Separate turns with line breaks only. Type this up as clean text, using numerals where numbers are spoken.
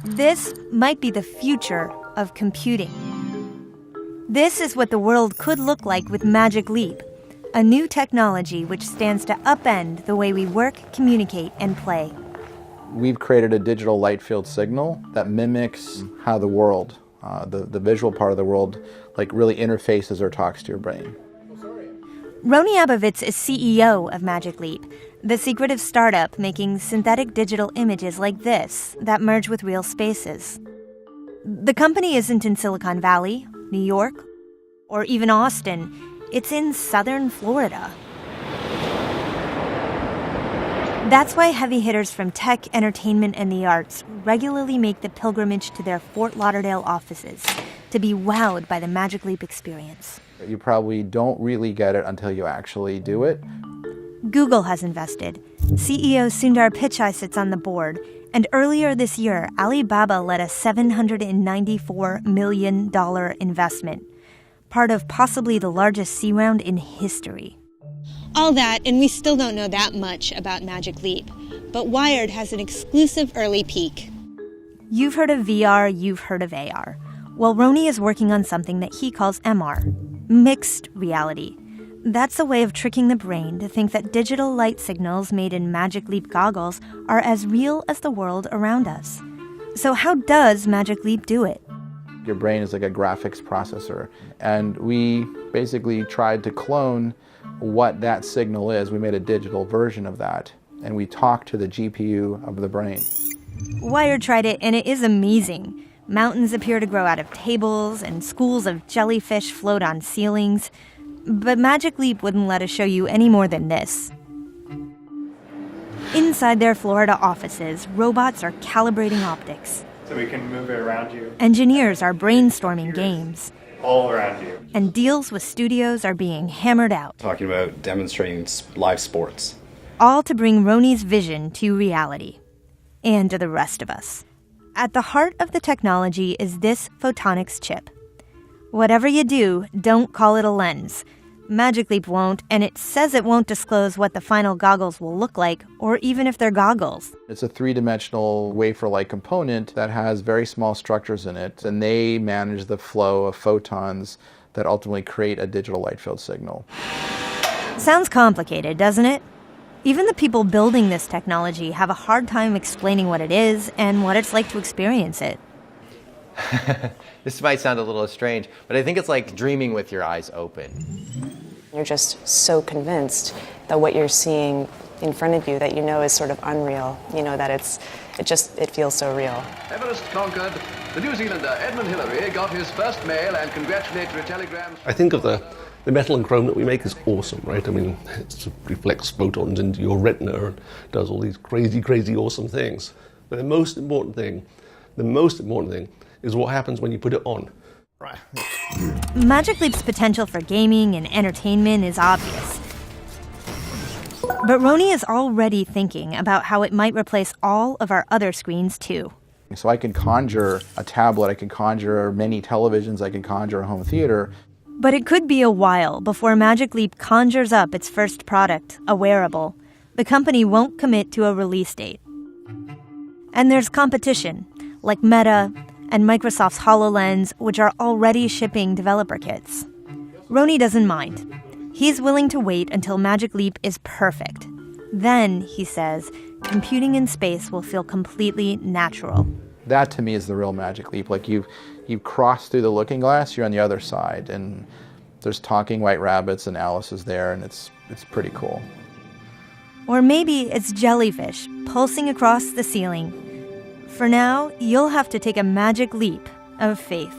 This might be the future of computing. This is what the world could look like with Magic Leap, a new technology which stands to upend the way we work, communicate, and play.
We've created a digital light field signal that mimics how the world, the visual part of the world, like really interfaces or talks to your brain.
Roni Abovitz is CEO of Magic Leap, the secretive startup making synthetic digital images like this that merge with real spaces. The company isn't in Silicon Valley, New York, or even Austin. It's in southern Florida. That's why heavy hitters from tech, entertainment, and the arts regularly make the pilgrimage to their Fort Lauderdale offices to be wowed by the Magic Leap experience.
You probably don't really get it until you actually do it.
Google has invested. CEO Sundar Pichai sits on the board. And earlier this year, Alibaba led a $794 million investment, part of possibly the largest C round in history.
All that, and we still don't know that much about Magic Leap. But Wired has an exclusive early peek.
You've heard of VR, you've heard of AR. Well, Roni is working on something that he calls MR, mixed reality. That's a way of tricking the brain to think that digital light signals made in Magic Leap goggles are as real as the world around us. So how does Magic Leap do it?
Your brain is like a graphics processor, and we basically tried to clone what that signal is. We made a digital version of that, and we talked to the GPU of the brain.
Wired tried it, and it is amazing. Mountains appear to grow out of tables, and schools of jellyfish float on ceilings. But Magic Leap wouldn't let us show you any more than this. Inside their Florida offices, robots are calibrating optics.
So we can move it around you.
Engineers are brainstorming games.
All around you.
And deals with studios are being hammered out.
Talking about demonstrating live sports.
All to bring Roni's vision to reality. And to the rest of us. At the heart of the technology is this photonics chip. Whatever you do, don't call it a lens. Magic Leap won't, and it says it won't disclose what the final goggles will look like, or even if they're goggles.
It's a three-dimensional wafer-like component that has very small structures in it, and they manage the flow of photons that ultimately create a digital light field signal.
Sounds complicated, doesn't it? Even the people building this technology have a hard time explaining what it is and what it's like to experience it.
This might sound a little strange, but I think it's like dreaming with your eyes open.
You're just so convinced that what you're seeing in front of you that you know is sort of unreal. You know that it feels so real.
Everest conquered. The New Zealander Edmund Hillary got his first mail and congratulatory telegrams.
I think of the metal and chrome that we make is awesome, right? I mean, it reflects photons into your retina and does all these crazy, crazy awesome things. But the most important thing is what happens when you put it on. Right.
Magic Leap's potential for gaming and entertainment is obvious. But Roni is already thinking about how it might replace all of our other screens too.
So I can conjure a tablet, I can conjure many televisions, I can conjure a home theater.
But it could be a while before Magic Leap conjures up its first product, a wearable. The company won't commit to a release date. And there's competition, like Meta and Microsoft's HoloLens, which are already shipping developer kits. Roni doesn't mind. He's willing to wait until Magic Leap is perfect. Then, he says, computing in space will feel completely natural.
That to me is the real Magic Leap. Like you've crossed through the looking glass, you're on the other side, and there's talking white rabbits and Alice is there, and it's pretty cool.
Or maybe it's jellyfish pulsing across the ceiling. For now, you'll have to take a magic leap of faith.